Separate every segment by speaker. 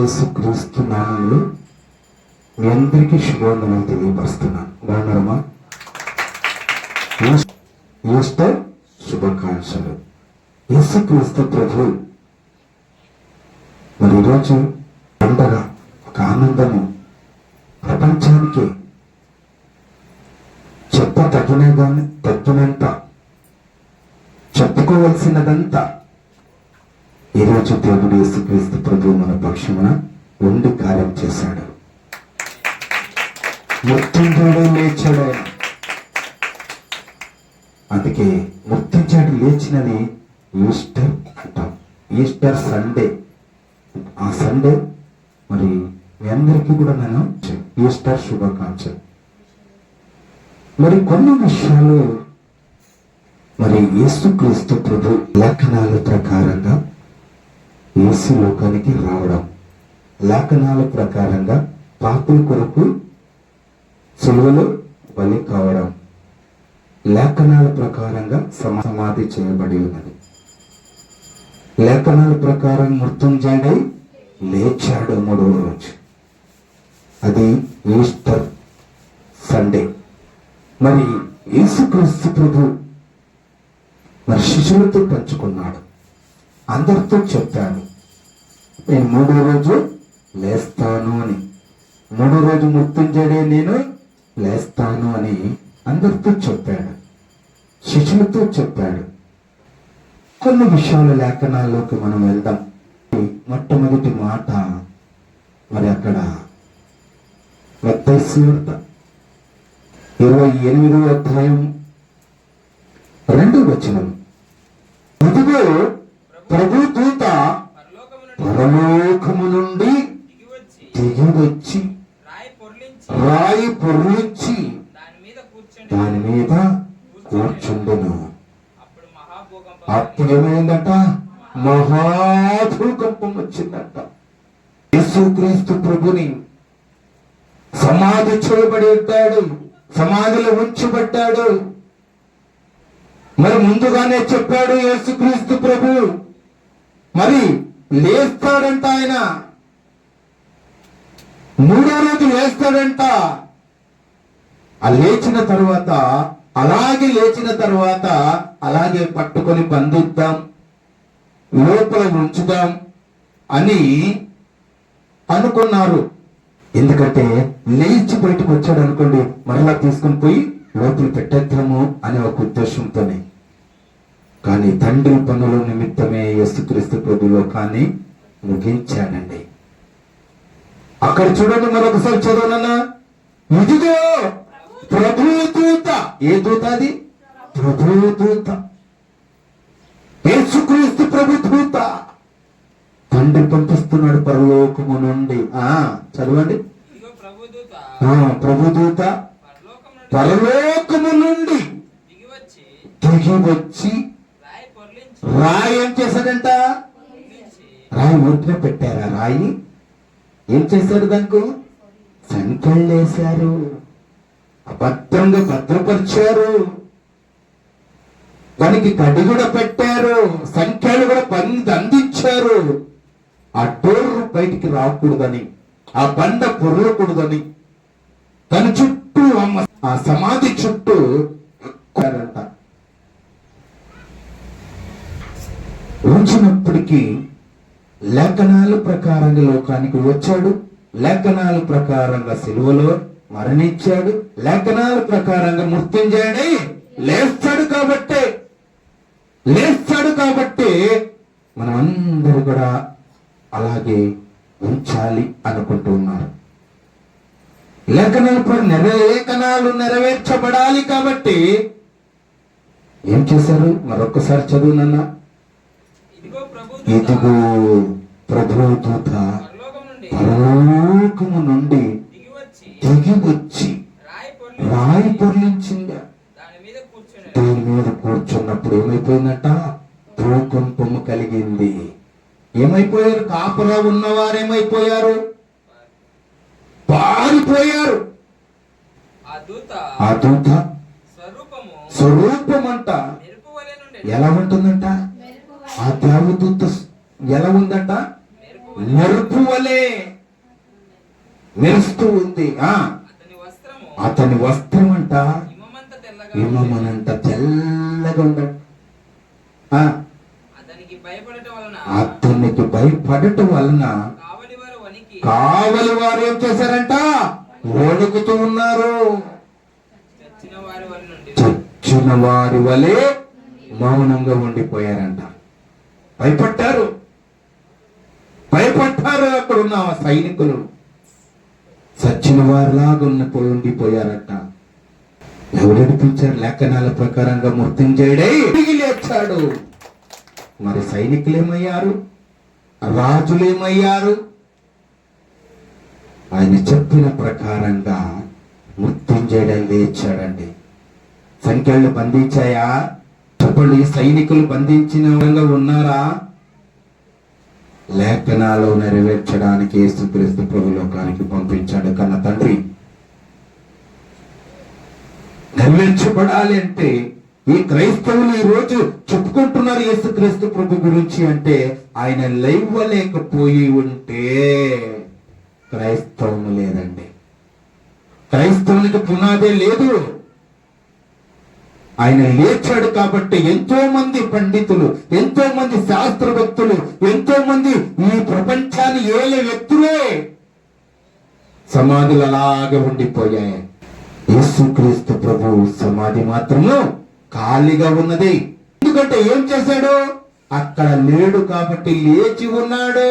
Speaker 1: యేసుక్రీస్తు నామములో మీ అందరికీ శుభవందనాలు తెలియపరుస్తున్నాను. బాగున్నారమ్మా? ఈస్టర్ శుభాకాంక్షలు. యేసుక్రీస్తు ప్రభు మరి ఈరోజు పండగ, ఒక ఆనందము, ప్రపంచానికి తగ్గినంత చెప్పుకోవలసినదంతా ఈరోజు దేవుడు యేసుక్రీస్తు ప్రభు మన పక్షమున ఉండి కార్యం చేశాడు. మృత్యుంజయుడు లేచాడు ఆయన. అందుకే మృత్యుంజయుడు లేచినని ఈస్టర్ అంటాం. Easter Sunday. ఆ సండే మరి మీ అందరికీ కూడా నేను ఈస్టర్ శుభాకాంక్షలు. మరి కొన్ని విషయాలు మరి యేసుక్రీస్తు ప్రభు లేఖనాల ప్రకారంగా యేసు లోకానికి రావడం, లేఖనాల ప్రకారంగా పాపుల కొరకు సిలువలో బలి కావడం, లేఖనాల ప్రకారంగా సమాధి చేయబడి ఉన్నది, లేఖనాల ప్రకారం మృత్యుంజయుడై లేచాడు మూడవ రోజు. అది ఈస్టర్ సండే. మరి యేసుక్రీస్తు ప్రభు మరి శిష్యులతో పంచుకున్నాడు, అందరితో చెప్పాడు, నేను మూడో రోజు లేస్తాను అని. మూడో రోజు మృత్యుంజయుడే నేను లేస్తాను అని అందరితో చెప్పాడు, శిష్యులతో చెప్పాడు. కొన్ని విషయాల లేఖనాల్లోకి మనం వెళ్దాం. మొట్టమొదటి మాట మరి అక్కడ మత్తయి సువార్త 28వ అధ్యాయం 2వ వచనం. ఇదిగో ప్రభు దూత పరలోకము నుండి దిగివచ్చి రాయి పొర్లించి దాని మీద కూర్చుండును. అప్పుడు ఏమైందట? మహాభూకంపం వచ్చిందట. యేసుక్రీస్తు ప్రభుని సమాధి చేయబడి ఉంటాడు, సమాధిలో ఉంచబడ్డాడు. మరి ముందుగానే చెప్పాడు యేసుక్రీస్తు ప్రభు మరి లేస్తాడంట. ఆయన మూడో రోజు లేస్తాడంట. ఆ లేచిన తర్వాత అలాగే పట్టుకొని బంధిద్దాం, లోపల ఉంచుదాం అని అనుకున్నారు. ఎందుకంటే లేచి బయటకు వచ్చాడు అనుకోండి, మరలా తీసుకుని పోయి లోపల పెట్టేద్దాము అనే ఒక ఉద్దేశంతోనే. కానీ తండ్రి పనుల నిమిత్తమే యేసుక్రీస్తు ప్రభు లోకాన్ని ముగించాడండి. అక్కడ చూడండి, మరొకసారి చదవనన్నా. ఇదిగో ప్రభు దూత. ఏ దూత అది? ప్రభు దూత, యేసుక్రీస్తు ప్రభు దూత. తండ్రి పంపిస్తున్నాడు పరలోకము నుండి. చదవండి. ప్రభు దూత పరలోకము నుండి దిగివచ్చి రాయి ఏం చేశాడంట? రాయి ఊరిలో పెట్టారా? రాయి ఏం చేశాడు? దానికి సంఖ్యలు వేశారు, అభద్రంగా భద్రపరిచారు, దానికి కడి కూడా పెట్టారు, సంఖ్యలు కూడా అందించారు. ఆ డోర్ బయటికి రాకూడదని, ఆ బండ పొరలకూడదని దాని చుట్టూ ఆ సమాధి చుట్టూ ఉంచినప్పటికీ లేఖనాల ప్రకారంగా లోకానికి వచ్చాడు, లేఖనాల ప్రకారంగా సిలువలో మరణించాడు, లేఖనాల ప్రకారంగా మృత్యుంజయుడై లేస్తాడు. కాబట్టి మనం అందరూ కూడా అలాగే ఉంచాలి అనుకుంటూ ఉన్నారు. లేఖనాలు నెరవేర్చబడాలి కాబట్టి ఏం చేశారు? మరొకసారి చదువునన్నా. ఇదిగో ప్రభు దూత పరలోకము నుండి దిగివచ్చి రాయి పొర్లించింది. దాని మీద కూర్చున్నప్పుడు ఏమైపోయిందట? భూకంపము కలిగింది. ఏమైపోయారు? కాపురా ఉన్నవారేమైపోయారు? పారిపోయారు. ఆ దూత స్వరూపం అంట ఎలా ఉంటుందంట? ఆ దేవదూత ఎలా ఉందంట? మెరుపు వలె మెరుస్తూ ఉంది. అతని వస్త్రం అంట హిమమనంట తెల్లగా ఉండడు. అతనికి భయపడటం వలన కావలి వారు ఏం చేశారంట? వణుకుతూ ఉన్నారు. చచ్చిన వారి వలె మౌనంగా ఉండిపోయారంట. భయపడ్డారు. అక్కడ ఉన్న సైనికులు చచ్చిన వారిలాగా ఉండిపోయారట. ఎవరు నడిపించారు? లేఖనాల ప్రకారంగా మృత్యుంజయుడై తిరిగి లేచాడు. మరి సైనికులు ఏమయ్యారు? రాజులు ఏమయ్యారు? ఆయన చెప్పిన ప్రకారంగా మృత్యుంజయుడై లేచాడండి. సంఖ్యలు బంధించాయా? చెప్పండి. సైనికులు బంధించిన విధంగా ఉన్నారా? లేఖనాలు నెరవేర్చడానికి యేసుక్రీస్తు ప్రభు లోకానికి పంపించాడు కన్న తండ్రి. నెరవేర్చబడాలి అంటే ఈ క్రైస్తవులు ఈ రోజు చెప్పుకుంటున్నారు యేసుక్రీస్తు ప్రభు గురించి అంటే ఆయన లేవలేకపోయి ఉంటే క్రైస్తవం లేదండి. క్రైస్తవునికి పునాదే లేదు. ఆయన లేచాడు కాబట్టి ఎంతో మంది పండితులు, ఎంతో మంది శాస్త్రవేత్తలు, ఎంతో మంది ఈ ప్రపంచాన్ని ఏలే వ్యక్తులే సమాధులు అలాగే ఉండిపోయాయి. యేసుక్రీస్తు ప్రభు సమాధి మాత్రము ఖాళీగా ఉన్నది. ఎందుకంటే ఏం చేశాడు? అక్కడ లేడు కాబట్టి లేచి ఉన్నాడు.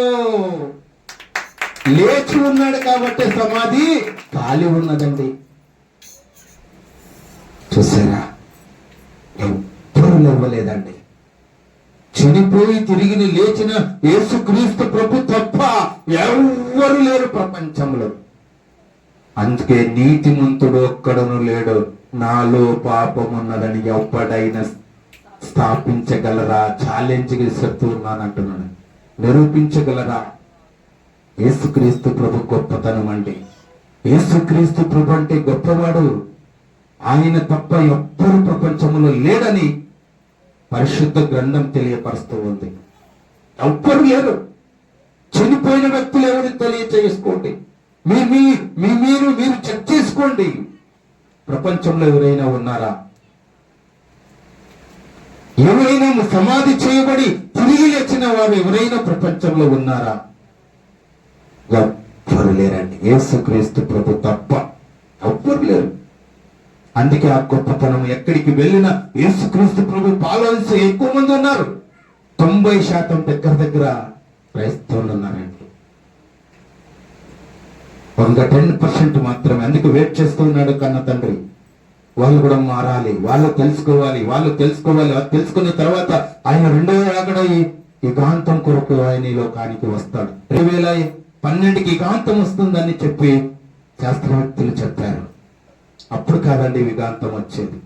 Speaker 1: లేచి ఉన్నాడు కాబట్టి సమాధి ఖాళీ ఉన్నదండి. చూసారా? ఎవ్వరూ లేవలేదండి. చనిపోయి తిరిగి లేచిన యేసుక్రీస్తు ప్రభు తప్ప ఎవ్వరు లేరు ప్రపంచంలో. అందుకే నీతిమంతుడు ఒక్కడును లేడు. నాలో పాపం ఉన్నదని ఎవ్వడైనా స్థాపించగలరా? ఛాలెంజ్ విసురుతున్నానంటున్నాడు. నిరూపించగలరా? యేసుక్రీస్తు ప్రభు గొప్పతనం అండి. యేసుక్రీస్తు ప్రభు అంటే గొప్పవాడు. ఆయన తప్ప ఎవ్వరు ప్రపంచంలో లేడని పరిశుద్ధ గ్రంథం తెలియపరుస్తూ ఉంది. ఎవ్వరు లేరు. చనిపోయిన వ్యక్తులు ఎవరు తెలియచేసుకోండి. మీరు చెక్ చేసుకోండి. ప్రపంచంలో ఎవరైనా ఉన్నారా? ఎవరైనా సమాధి చేయబడి తిరిగి లేచిన వారు ఎవరైనా ప్రపంచంలో ఉన్నారా? ఎవ్వరు లేరండి. యేసుక్రీస్తు ప్రభు తప్ప ఎవ్వరు లేరు. అందుకే ఆ గొప్పతనం ఎక్కడికి వెళ్ళినా యేసుక్రీస్తు ప్రభు ఫాలోవర్స్ ఎక్కువ మంది ఉన్నారు. 90% దగ్గర క్రైస్తవులు ఉన్నారండి. ఇంకా 10% మాత్రమే. అందుకు వెయిట్ చేస్తూ ఉన్నాడు కన్న తండ్రి. వాళ్ళు కూడా మారాలి, వాళ్ళు తెలుసుకోవాలి. తెలుసుకున్న తర్వాత ఆయన రెండవ రాకడ యుగాంతం కొరకు ఆయన ఈ లోకానికి వస్తాడు. 2012కి యుగాంతం వస్తుందని చెప్పి శాస్త్రవేత్తలు చెప్పారు. అప్పుడు కాదండి యుగాంతం వచ్చేది.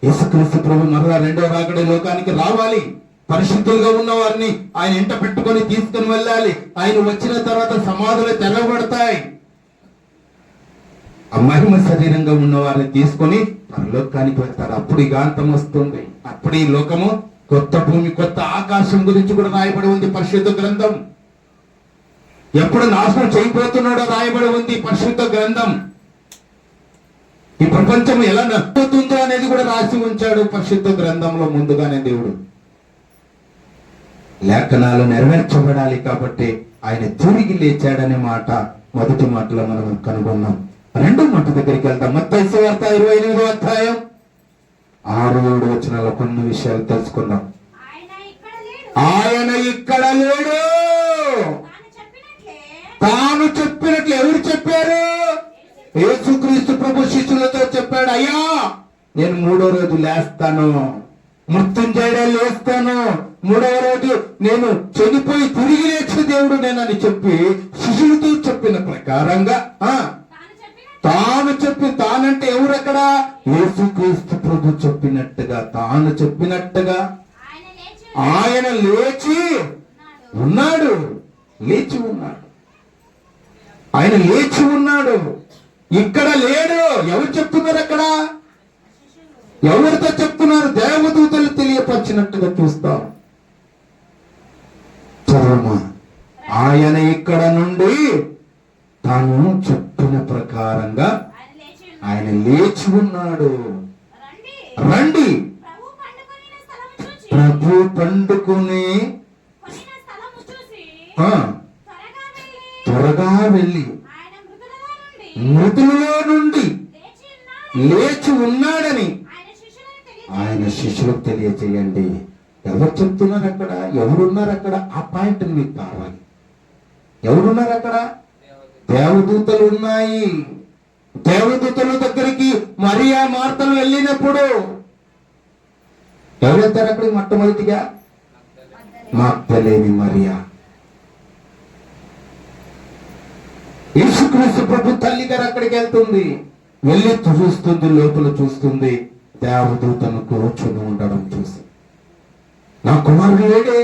Speaker 1: యేసుక్రీస్తు ప్రభు మరలా రెండవ రాకడ లోకానికి రావాలి. పరిశుద్ధులుగా ఉన్న వారిని ఆయన ఇంట పెట్టుకొని తీసుకుని వెళ్ళాలి. ఆయన వచ్చిన తర్వాత సమాధులు తెరవబడతాయి. మహిమ శరీరంగా ఉన్న వారిని తీసుకొని పరలోకానికి వెళ్తారు. అప్పుడు యుగాంతం వస్తుంది. అప్పుడు ఈ లోకము కొత్త భూమి, కొత్త ఆకాశం గురించి కూడా రాయబడి ఉంది పరిశుద్ధ గ్రంథం. ఎప్పుడు నాశనం చేయబోతున్నాడో రాయబడి ఉంది పరిశుద్ధ గ్రంథం. ఈ ప్రపంచం ఎలా నడుపుతుందో అనేది కూడా రాసి ఉంచాడు పరిశుద్ధ గ్రంథంలో ముందుగానే దేవుడు. లేఖనాలు నెరవేర్చబడాలి కాబట్టి ఆయన తిరిగి లేచాడనే మాట మొదటి మాటలో మనం కనుగొన్నాం. రెండో మాట దగ్గరికి వెళ్తాం. మత్తయి సువార్త 28వ అధ్యాయం 6-7 వచనాల్లో కొన్ని విషయాలు తెలుసుకుందాం. ఆయన ఇక్కడ లేడు. తాను చెప్పినట్లు ఎవరు చెప్పారు? యేసుక్రీస్తు ప్రభు శిష్యులతో చెప్పాడు, అయ్యా నేను 3వ రోజు లేస్తాను, మృత్యుంజయుడే లేస్తాను, 3వ రోజు నేను చనిపోయి తిరిగి లేచిన దేవుడు నేనని చెప్పి శిష్యులతో చెప్పిన ప్రకారంగా తానంటే ఎవరక్కడ? యేసుక్రీస్తు ప్రభు చెప్పినట్టుగా, తాను చెప్పినట్టుగా ఆయన లేచి ఉన్నాడు. ఆయన లేచి ఉన్నాడు. ఇక్కడ లేడు. ఎవరు చెప్తున్నారు? అక్కడ ఎవరితో చెప్తున్నారు? దేవదూతలు తెలియపరిచినట్టుగా చూస్తాం. చదవమా. ఆయన ఇక్కడ నుండి తాను చెప్పిన ప్రకారంగా ఆయన లేచి ఉన్నాడు. రండి, ప్రభు పండుకుని త్వరగా వెళ్ళి మృతులలో నుండి లేచి ఉన్నాడని ఆయన శిష్యులకు తెలియచేయండి. ఎవరు చెప్తున్నారు అక్కడ? ఎవరున్నారు అక్కడ? ఆ పాయింట్ మీకు కావాలి. ఎవరున్నారు అక్కడ? దేవదూతలు ఉన్నాయి. దేవదూతల దగ్గరికి మరియా మార్తలు వెళ్ళినప్పుడు ఎవరు వెళ్తారు అక్కడికి? మొట్టమొదటిగా మగ్దలేని మరియా. యేసుక్రీస్తు ప్రభు తల్లి గారు అక్కడికి వెళ్తుంది. వెళ్ళి చూస్తుంది, లోపల చూస్తుంది, దేవదూతను కూర్చొని ఉండడం చూసి, నా కుమారుడు లేడే,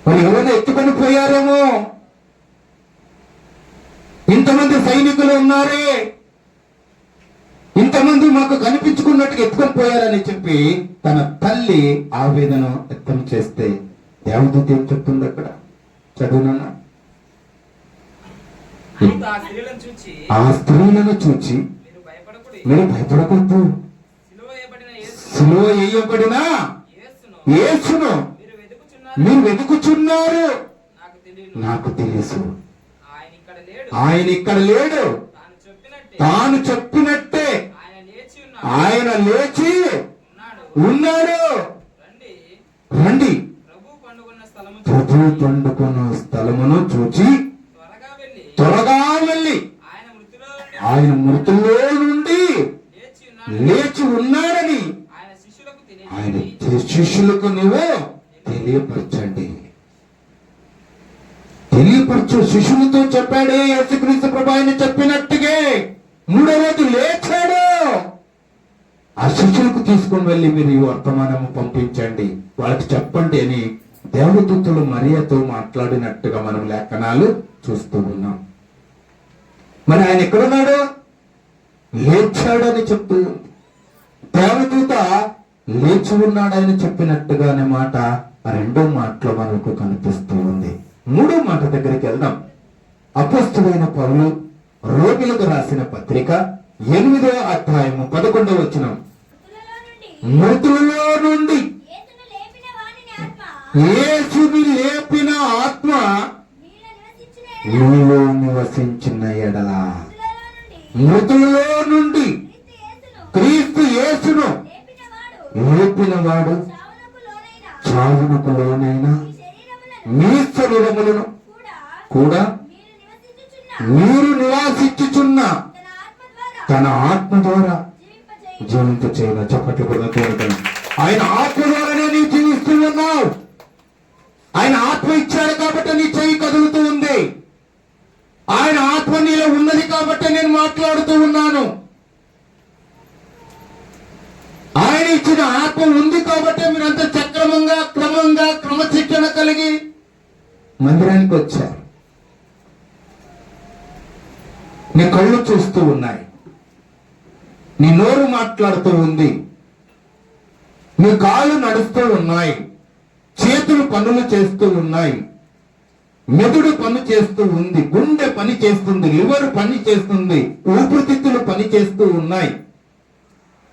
Speaker 1: మరి ఎవరైనా ఎత్తుకొని పోయారేమో, ఇంతమంది సైనికులు ఉన్నారే, ఇంతమంది మాకు కనిపించుకున్నట్టుగా ఎత్తుకొని పోయారని చెప్పి తన తల్లి ఆవేదన వ్యక్తం చేస్తే దేవదూత ఏం చెప్తుంది అక్కడ? చదువునన్నా. ఆ స్త్రీలను చూచి మీరు భయపడకూడదు, సిలువ వేయబడిన యేసును మీరు వెతుకుచున్నారు, నాకు తెలుసు. ఆయన ఇక్కడ లేడు. తాను చెప్పినట్టే ఆయన లేచి ఉన్నాడు. రండి, ప్రభు పండుకున్న స్థలమును చూచి త్వరగా వెళ్ళి ఆయన మృతుల్లో నుండి లేచి ఉన్నాడని ఆయన శిష్యులకు నువ్వు తెలియపరచండి. తెలియపరచు. శిష్యులతో చెప్పాడే యేసుక్రీస్తు ప్రభు ఆయన చెప్పినట్టుగా మూడో రోజు లేచాడు. ఆ శిష్యులకు తీసుకుని వెళ్ళి మీరు ఈ వర్తమానము పంపించండి, వాళ్ళకి చెప్పండి అని దేవదూతలు మరియతో మాట్లాడినట్టుగా మనం లేఖనాలు చూస్తూ ఉన్నాం. మరి ఆయన ఎక్కడున్నాడు? లేచాడు అని చెప్తూ దేవదూత లేచి ఉన్నాడని చెప్పినట్టుగా అనే మాట రెండో మాటలో మనకు కనిపిస్తూ ఉంది. మూడో మాట దగ్గరికి వెళ్దాం. అపోస్తలుడైన పౌలు రోమిలకు రాసిన పత్రిక 8వ అధ్యాయము 11వ వచనం. మృతులలో నుండి యేసుని లేపిన ఆత్మ నీలో నివసించిన ఎడల, మృతులలో నుండి క్రీస్తు యేసును లేపిన వాడు చావునకు లోనైనా మీ శరీరములను కూడా మీరు నివాసించుచున్న తన ఆత్మ ద్వారా జీవింప చేయన. చప్పట్లు కూడా కోరుతాను. ఆయన ఆత్మ ద్వారానే నీ జీవిస్తూ ఉన్నావు. ఆయన ఆత్మ ఇచ్చాడు కాబట్టి నీ చెయ్యి కదులుతూ ఉంది. ఆయన ఆత్మ నీలో ఉన్నది కాబట్టి నేను మాట్లాడుతూ ఉన్నాను. ఆయన ఇచ్చిన ఆత్మ ఉంది కాబట్టి మీరంతా సక్రమంగా క్రమంగా క్రమశిక్షణ కలిగి మందిరానికి వచ్చారు. నీ కళ్ళు చూస్తూ ఉన్నాయి, నీ నోరు మాట్లాడుతూ ఉంది, నీ కాళ్ళు నడుస్తూ ఉన్నాయి, చేతులు పనులు చేస్తూ ఉన్నాయి, మెదడు పని చేస్తూ ఉంది, గుండె పని చేస్తుంది, లివర్ పని చేస్తుంది, ఊపిరితిత్తులు పని చేస్తూ ఉన్నాయి,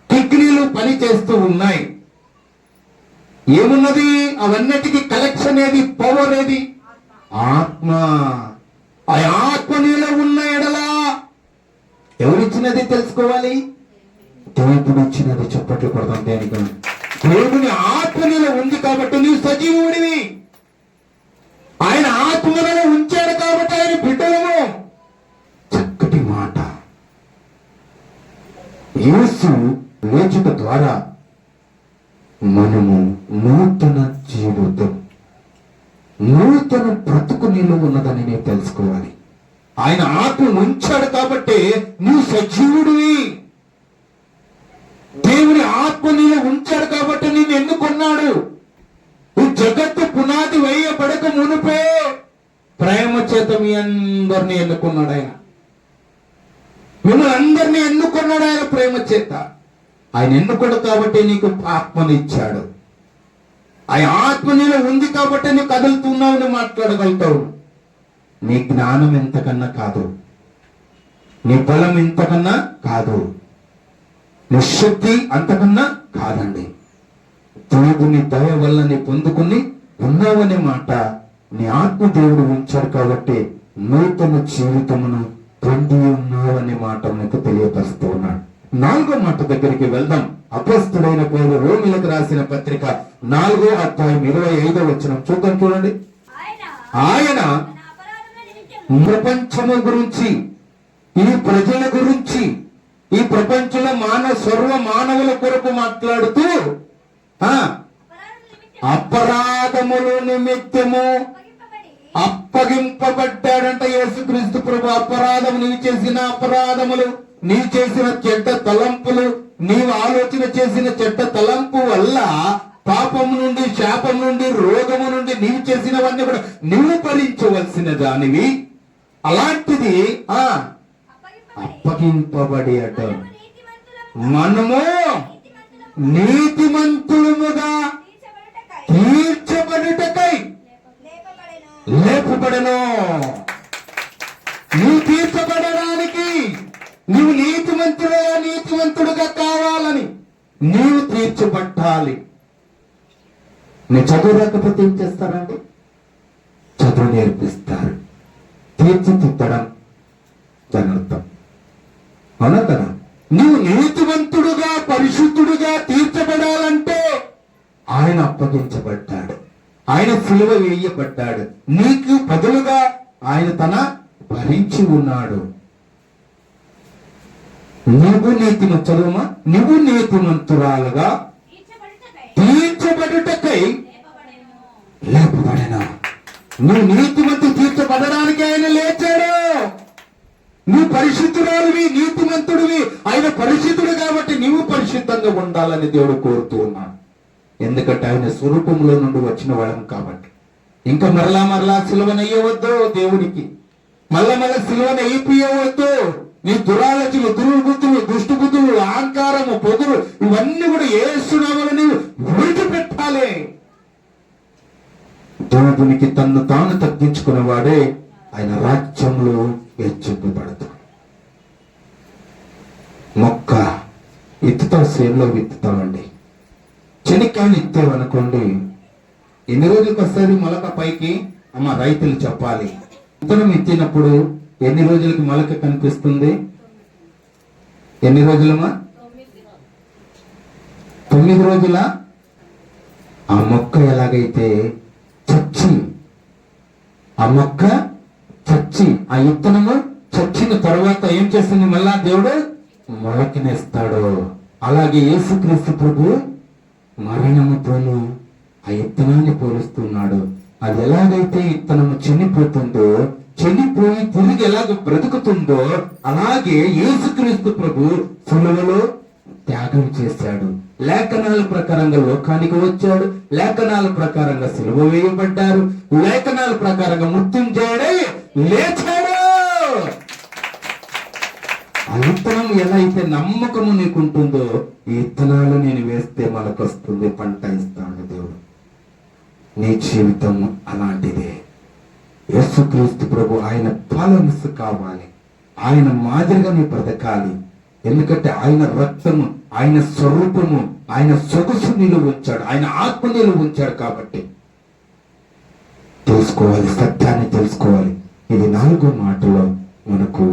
Speaker 1: కిడ్నీలు పని చేస్తూ ఉన్నాయి. ఏమున్నది? అవన్నిటికీ కలెక్షన్ ఏది? పవర్ ఏది? ఆత్మ. ఆ ఆత్మ నీలో ఉన్న ఎడలా ఎవరిచ్చినది తెలుసుకోవాలి. దేవుడు ఇచ్చినది. చప్పట్లు కొడతాం దేనికి? దేవుని ఆత్మ నీలో ఉంది కాబట్టి నీవు సజీవుడివి. ఆయన ఆత్మలను ఉంచాడు కాబట్టి ఆయన బిడ్డలము. చక్కటి మాట. యేసు లేచుట ద్వారా మనము నూతన జీవితం, నూతన బ్రతుకు నీలో ఉన్నదని నేను తెలుసుకోవాలి. ఆయన ఆత్మ ఉంచాడు కాబట్టి నువ్వు సజీవుడివి. దేవుని ఆత్మ నీలో ఉంచాడు కాబట్టి నేను ఎన్నుకున్నాడు. ఈ జగత్తు పునాది వేయబడక మునిపే ప్రేమ చేత మీ అందరినీ ఎన్నుకున్నాడు ఆయన. మిమ్మల్ని అందరినీ ఎన్నుకున్నాడు ఆయన ప్రేమ చేత. ఆయన ఎన్నుకోడు కాబట్టి నీకు ఆత్మనిచ్చాడు. ఆ ఆత్మ నీలో ఉంది కాబట్టి నువ్వు కదులుతున్నావు, నువ్వు మాట్లాడగలుగుతావు. నీ జ్ఞానం ఎంతకన్నా కాదు, నీ బలం ఇంతకన్నా కాదు, నీ శక్తి అంతకన్నా కాదండి. దేవుని దయ వల్ల నీ పొందుకుని ఉన్నావనే మాట నీ ఆత్మ దేవుడు ఉంచాడు కాబట్టి నూతన జీవితమును పొంది ఉన్నావనే మాట నీకు తెలియపరుస్తూ ఉన్నాడు. 4వ మాట దగ్గరికి వెళ్దాం. అపోస్తుడైన పౌలు రోమీయులకు రాసిన పత్రిక 4వ అధ్యాయం 25వ వచనం చూడండి. ఆయన ప్రపంచము గురించి, ఈ ప్రజల గురించి, ఈ ప్రపంచంలో సర్వ మానవుల కొరకు మాట్లాడుతూ అపరాధముల నిమిత్తము అప్పగింపబడ్డాడంట యేసుక్రీస్తు ప్రభు. అపరాధము, నీవు చేసిన అపరాధములు, నీవు చేసిన చెడ్డ తలంపులు, నీవు ఆలోచన చేసిన చెడ్డ తలంపు వల్ల పాపము నుండి, శాపం నుండి, రోగము నుండి నీవు చేసినవన్నీ కూడా నీవు భరించవలసిన దానివి. అలాంటిది అప్పగింపబడి అట మనము నీతిమంతులముగా తీర్చబడుటకై లేపబడను. నీవు తీర్చబడడానికి, నీవు నీతిమంతుడుగా కావాలని నీవు తీర్చబట్టాలి. నీ చదువు రాకపోతే ఏం చేస్తారండి? చదువు నేర్పిస్తారు. తీర్చిదిద్దడం దాని అర్థం. అవునా కదా? నువ్వు నీతివంతుడుగా, పరిశుద్ధుడుగా తీర్చబడాలంటే ఆయన అప్పగించబడ్డాడు, ఆయన సిలువ వేయబడ్డాడు, నీకు బదులుగా ఆయన తన భరించి ఉన్నాడు. నువ్వు చదువుమా, నువ్వు నీతిమంతురాలుగా తీర్చబడుటకై లేపబడెను. నువ్వు నీతిమంతు తీర్చబడడానికి ఆయన లేచాడు. నువ్వు పరిశుద్ధురాలివి, నీతిమంతుడివి. ఆయన పరిశుద్ధుడు కాబట్టి నీవు పరిశుద్ధంగా ఉండాలని దేవుడు కోరుతూ ఉన్నాడు. ఎందుకంటే ఆయన స్వరూపంలో నుండి వచ్చిన వాళ్ళం కాబట్టి. ఇంకా మరలా సిలువనయ్యవద్దు దేవునికి, మళ్ళా సిలువను అయిపోయవద్దు. నీ దురాలోచనలు, దుర్బుద్ధులు, దుష్టు బుద్ధులు, అహంకారము, పొగురు ఇవన్నీ కూడా యేసునామములో నీవు విడిచిపెట్టాలి. దేవునికి తన్ను తాను తగ్గించుకునేవాడే ఆయన రాజ్యంలో హెచ్చింపబడతాడు. మొక్క ఎత్తుతాం, సేల్లో విత్తుతామండి. చెనిక్కాయలు ఇత్తేవనుకోండి, ఎన్ని రోజులకు వస్తుంది మొలక పైకి? అమ్మ రైతులు చెప్పాలి. విత్తనం ఎత్తినప్పుడు ఎన్ని రోజులకి మొలక కనిపిస్తుంది? ఎన్ని రోజులమ్మా? 9 రోజుల. ఆ మొక్క ఎలాగైతే చచ్చి, ఆ మొక్క చచ్చి, ఆ విత్తనము చచ్చిన తర్వాత ఏం చేస్తుంది? మళ్ళా దేవుడు మొలకనేస్తాడు. అలాగే యేసుక్రీస్తు ప్రభు మరణముతోను ఆ విత్తనాన్ని పోలుస్తున్నాడు. అది ఎలాగైతే విత్తనము చనిపోతుందో, చనిపోయి తిరిగి ఎలాగ బ్రతుకుతుందో, అలాగే యేసుక్రీస్తు ప్రభు సిలువలో త్యాగం చేశాడు. లేఖనాల ప్రకారంగా లోకానికి వచ్చాడు, లేఖనాల ప్రకారంగా సిలువ వేయబడ్డారు, లేఖనాల ప్రకారంగా మృత్యుంజయుడై లేచాడు. ఆ విత్తనం ఎలా అయితే నమ్మకము నీకుంటుందో, ఈ విత్తనాలు నేను వేస్తే మనకొస్తుంది, పంట ఇస్తాడు దేవుడు. నీ జీవితం అలాంటిదే. యేసుక్రీస్తు ప్రభు ఆయన ఫాలోవర్స్ కావాలి, ఆయన మాదిరిగా నీ బ్రతకాలి. ఎందుకంటే ఆయన రక్తము, ఆయన స్వరూపము, ఆయన సొగసు నీలో ఉంచాడు, ఆయన ఆత్మ నీలో ఉంచాడు. కాబట్టి తెలుసుకోవాలి, సత్యాన్ని తెలుసుకోవాలి. ఇది 4వ మాటలో మనకు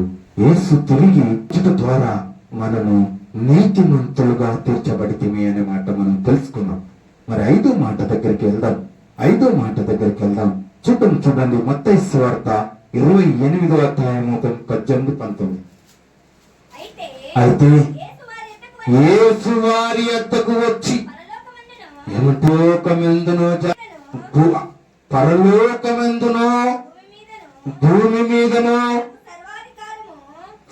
Speaker 1: యేసు తిరిగి ఇచ్చుట ద్వారా మనము నీతిమంతులుగా తీర్చబడితిమి అనే మాట మనం తెలుసుకున్నాం. మరి 5వ మాట దగ్గరికి వెళ్దాం. 5వ మాట దగ్గరికి వెళ్దాం. చూడండి మత్తయి సువార్త 28వ అధ్యాయము 18-19. అయితే యేసు వారి యొద్దకు వచ్చి పరలోకమెందునో భూమి మీదనో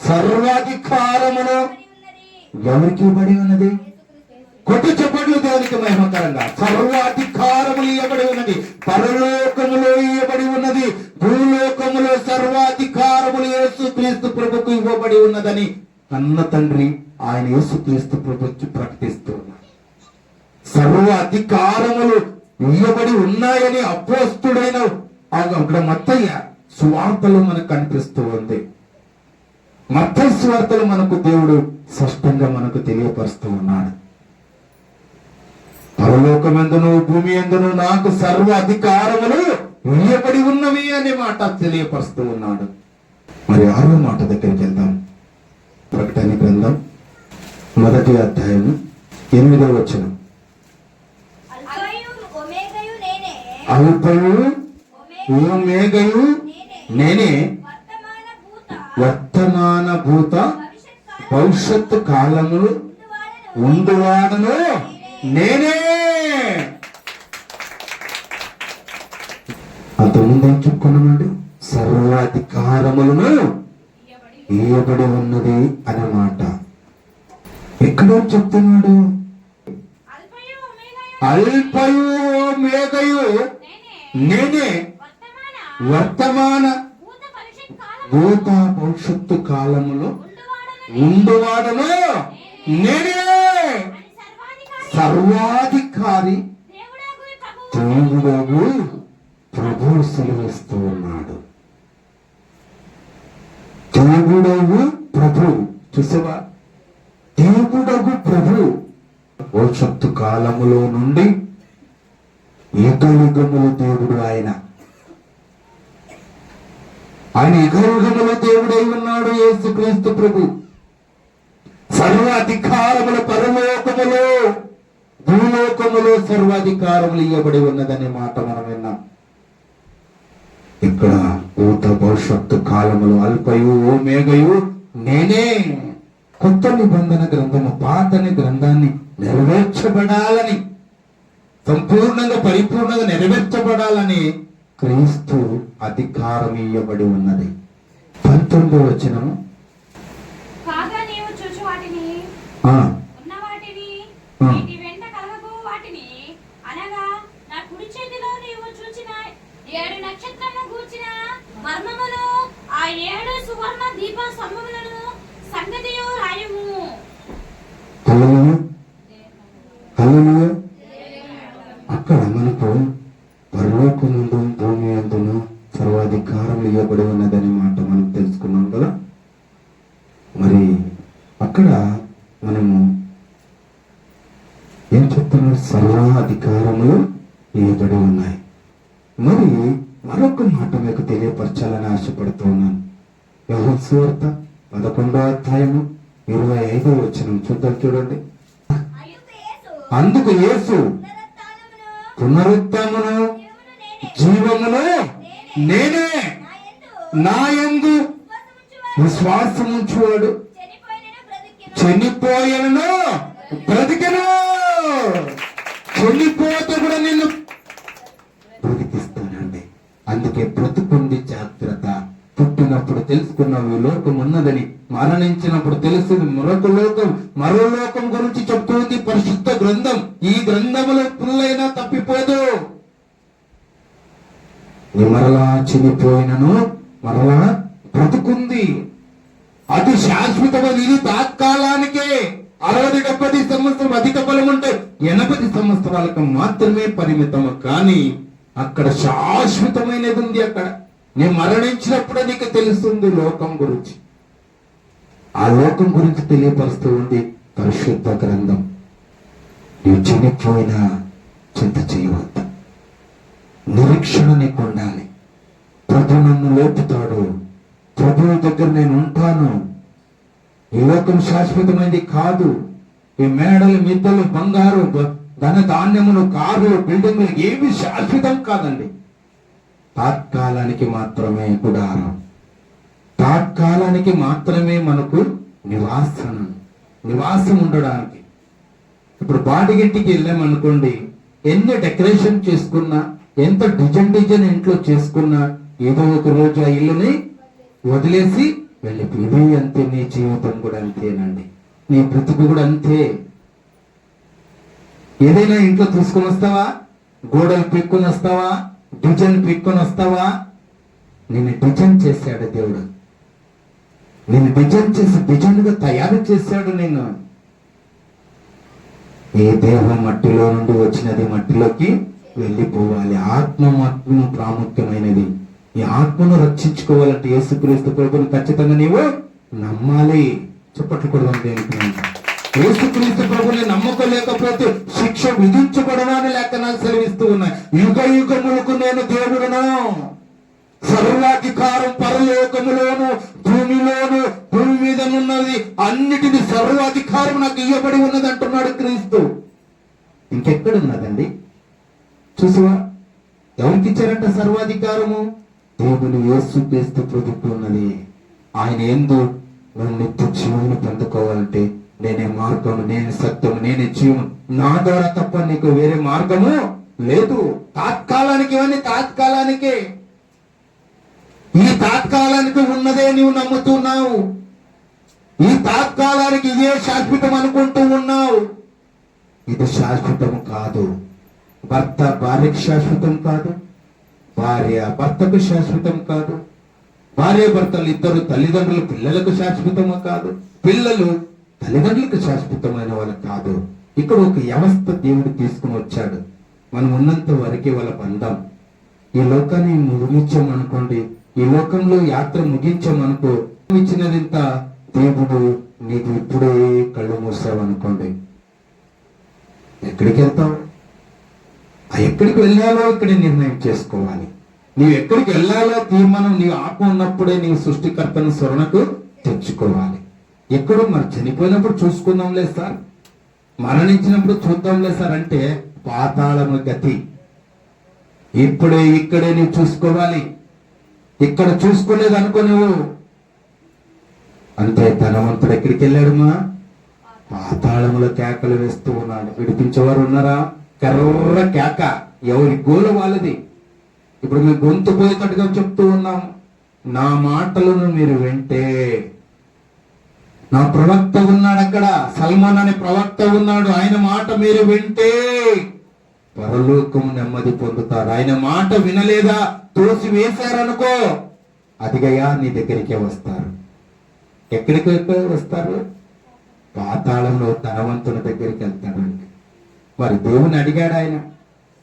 Speaker 1: సర్వాధికారమును ఎవరికి ఇవ్వబడి ఉన్నది? కొట్టు చెప్పట్లు దేవునికి మహిమకరంగా. సర్వాధికారములు ఇవ్వబడి ఉన్నది, పరలోకములో ఇవ్వబడి ఉన్నది, భూలోకములో సర్వాధికారములు యేసుక్రీస్తు ప్రభుకు ఇవ్వబడి ఉన్నదని కన్న తండ్రి ఆయన యేసుక్రీస్తు ప్రభుకి ప్రకటిస్తూ ఉన్నారు. సర్వ అధికారములు ఇయ్యబడి ఉన్నాయని అపోస్తుడైన అక్కడ మత్తయ్య సువార్తలు మనకు కనిపిస్తూ ఉంది. మత్తయి సువార్తలు మనకు దేవుడు స్పష్టంగా మనకు తెలియపరుస్తూ ఉన్నాడు. పరలోకమెందును భూమి ఎందును నాకు సర్వ అధికారములు ఇయ్యబడి ఉన్నవి అనే మాట తెలియపరుస్తూ ఉన్నాడు. మరి 6వ మాట దగ్గరికి వెళ్దాం. ప్రకటన గ్రంథం 1వ అధ్యాయము 8వ వచనం. అల్పయు ఓమేగయు నేనే, వర్తమాన భూత భవిష్యత్తు కాలములు ఉండువాడను నేనే. అంతకుముందు ఏం చెప్పుకున్నాడు? సర్వాధికారములను ఇయ్యబడి ఉన్నది అన్నమాట. ఎక్కడో చెప్తున్నాడు, అల్పయు మేఘయు నేనే, వర్తమాన భూత భవిష్యత్తు కాలములో ఉండువాడను నేనే. సర్వాధికారి దేవుడు ప్రభువు సెలవిస్తూ ఉన్నాడు. దేవుడవు ప్రభు, చూసావా? దేవుడవు ప్రభు భవిష్యత్తు కాలములో నుండి యుగయుగములు దేవుడు ఆయన యుగయుగములో దేవుడై ఉన్నాడు యేసుక్రీస్తు ప్రభు. సర్వాధికారములు పరలోకములో భూలోకములో సర్వాధికారములు ఇవ్వబడి ఉన్నదనే మాట మనం విన్నాం. ఇక్కడ భూత భవిష్యత్తు కాలములు అల్పయు ఓమేగయు నేనే. కొత్త నిబంధన గ్రంథము పాతని గ్రంథాన్ని నెరవేర్చబడాలని, సంపూర్ణంగా పరిపూర్ణంగా నెరవేర్చబడాలని క్రీస్తు అధికారం ఇవ్వబడి ఉన్నది. 19వ వచనము. అక్కడ మనకు పరలోకముందు భూమి అందును సర్వాధికారం ఇవ్వబడి ఉన్నదనే మాట మనం తెలుసుకున్నాం కదా. మరి అక్కడ మనము ఏం చెప్తున్నారు? సర్వాధికారములు ఇవ్వబడి ఉన్నాయి. మరి మరొక మాట మీకు తెలియపరచాలని ఆశపడుతూ ఉన్నాను. యోహాను సువార్త 11వ అధ్యాయము 25వ వచనం చూద్దాం, చూడండి. అందుకు యేసు పునరుత్థానమును జీవమును నేనే, నా యందు విశ్వాసముంచువాడు చనిపోయినను బ్రతికెను. చనిపోతే కూడా నిన్ను బ్రతికిస్తానండి. అందుకే బ్రతుకుంది జాగ్రత్త. పుట్టినప్పుడు తెలుసుకున్నావు లోకం ఉన్నదని, మరణించినప్పుడు తెలిసింది మరొక లోకం, మరో లోకం గురించి చెప్తుంది పరిశుద్ధ గ్రంథం. ఈ గ్రంథములో పుల్లైనా తప్పిపోదు. మరలా చనిపోయినను మరలా బ్రతుకుంది. అది శాశ్వతమైన, ఇది తాత్కాలానికే. 60-70 సంవత్సరం అధిక బలం ఉంటే 80 సంవత్సరాలకు మాత్రమే పరిమితము. కానీ అక్కడ శాశ్వతమైనది ఉంది. అక్కడ నేను మరణించినప్పుడే నీకు తెలుస్తుంది లోకం గురించి. ఆ లోకం గురించి తెలియపరుస్తూ ఉంది పరిశుద్ధ గ్రంథం. నీవు చనిపోయినా చింత చేయవద్దు, నిరీక్షణ నీకు ఉండాలి. ప్రభు నన్ను లేపుతాడు, ప్రభువు దగ్గర నేను ఉంటాను. ఈ లోకం శాశ్వతమైనది కాదు. ఈ మేడలు మిద్దలు బంగారు ధన ధాన్యములు కార్లు బిల్డింగ్లు ఏవి శాశ్వతం కాదండి. తాత్కాలానికి మాత్రమే గుడారం, తాత్కాలానికి మాత్రమే మనకు నివాసం ఉండడానికి. ఇప్పుడు బాడిగట్టికి వెళ్ళామనుకోండి, ఎన్ని డెకరేషన్ చేసుకున్నా, ఎంత డిజైన్ ఇంట్లో చేసుకున్నా, ఏదో ఒక రోజు ఆ ఇల్లుని వదిలేసి వెళ్ళిపోయి. అంతే, నీ జీవితం కూడా అంతేనండి. నీ బ్రతుకు కూడా అంతే. ఏదైనా ఇంట్లో తీసుకొని వస్తావా? గోడలు పీక్కొని వస్తావా? డిజైన్ పీక్కొని వస్తావా? నిన్ను డిజైన్ చేశాడు దేవుడు. నిన్ను డిజైన్ చేసి డిజైన్గా తయారు చేశాడు నిన్ను. ఏ దేహం మట్టిలో నుండి వచ్చినది మట్టిలోకి వెళ్ళిపోవాలి. ఆత్మ ప్రాముఖ్యమైనది. ఈ ఆత్మను రక్షించుకోవాలంటే యేసుక్రీస్తు ప్రభువుని ఖచ్చితంగా నీవు నమ్మాలి. చెప్పట్లు కూడా దేనికి యేసుక్రీస్తు ప్రభువుని నమ్మకలేకపోతే శిక్ష విధించబడమని లేఖనాలు సెలవిస్తూ ఉన్నాయి. యుగ యుగములకు నేను దేవుడును, సర్వాధికారం పరలోకములోను భూమిలోను భూమి మీద ఉన్నది అన్నిటిని సర్వాధికారం నాకు ఇవ్వబడి ఉన్నది అంటున్నాడు క్రీస్తు. ఇంకెక్కడున్నదండి? చూసావా, ఎవరికి ఇచ్చారంట సర్వాధికారము? దేవుని యేసుక్రీస్తు ప్రభుకు ఉన్నది. ఆయన ఏందో నువ్వు నిత్య జీవుని పొందుకోవాలంటే నేనే మార్గము, నేను సత్యము, నేనే జీవము, నా ద్వారా తప్ప నీకు వేరే మార్గము లేదు. తాత్కాలానికి ఇవన్నీ తాత్కాలానికే. ఈ తాత్కాలానికి ఉన్నదే నీవు నమ్ముతున్నావు. ఈ తాత్కాలానికి ఇదే శాశ్వతం అనుకుంటూ ఉన్నావు. ఇది శాశ్వతం కాదు. భర్త భార్యకు శాశ్వతం కాదు, భార్య భర్తకు శాశ్వతం కాదు, భార్య భర్తలు ఇద్దరు తల్లిదండ్రులు పిల్లలకు శాశ్వతము కాదు, పిల్లలు తల్లిదండ్రులకు శాశ్వతమైన వాళ్ళు కాదు. ఇక్కడ ఒక వ్యవస్థ దేవుడు తీసుకుని వచ్చాడు. మనం ఉన్నంత వరకే వాళ్ళ బంధం. ఈ లోకాన్ని ముగించామనుకోండి, ఈ లోకంలో యాత్ర ముగించామనుకో, ఇచ్చినదింత దేవుడు నీకు ఇప్పుడే కళ్ళు మూసావనుకోండి, ఎక్కడికి వెళ్తావు? ఆ ఎక్కడికి వెళ్ళాలో ఇక్కడే నిర్ణయం చేసుకోవాలి. నీవు ఎక్కడికి వెళ్ళాలో తీర్మానం నీ ఆత్మ ఉన్నప్పుడే నీవు సృష్టికర్తను స్మరణకు తెచ్చుకోవాలి. ఎక్కడో మరి చనిపోయినప్పుడు చూసుకుందాంలే సార్, మరణించినప్పుడు చూద్దాంలే సార్ అంటే పాతాళము గతి. ఇప్పుడే ఇక్కడే నీవు చూసుకోవాలి. ఇక్కడ చూసుకోలేదు అనుకో నువ్వు అంతే. ధనవంతుడు ఎక్కడికి వెళ్ళాడుమా? పాతాళములో కేకలు వేస్తూ ఉన్నాడు. విడిపించేవారు ఉన్నారా? కర్ర కేక, ఎవరి గోల వాళ్ళది. ఇప్పుడు మీ గొంతు పోయేటట్టుగా చెప్తూ ఉన్నాం. నా మాటలను మీరు వింటే, నా ప్రవక్త ఉన్నాడు అక్కడ, సల్మాన్ అనే ప్రవక్త ఉన్నాడు, ఆయన మాట మీరు వింటే పరలోకము నెమ్మది పొందుతారు. ఆయన మాట వినలేదా, తోసి వేశారనుకో, అదిగయా నీ దగ్గరికే వస్తారు. ఎక్కడికి వస్తారు? పాతాళంలో ధనవంతుల దగ్గరికి వెళ్తాడండి. మరి దేవుని అడిగాడు ఆయన,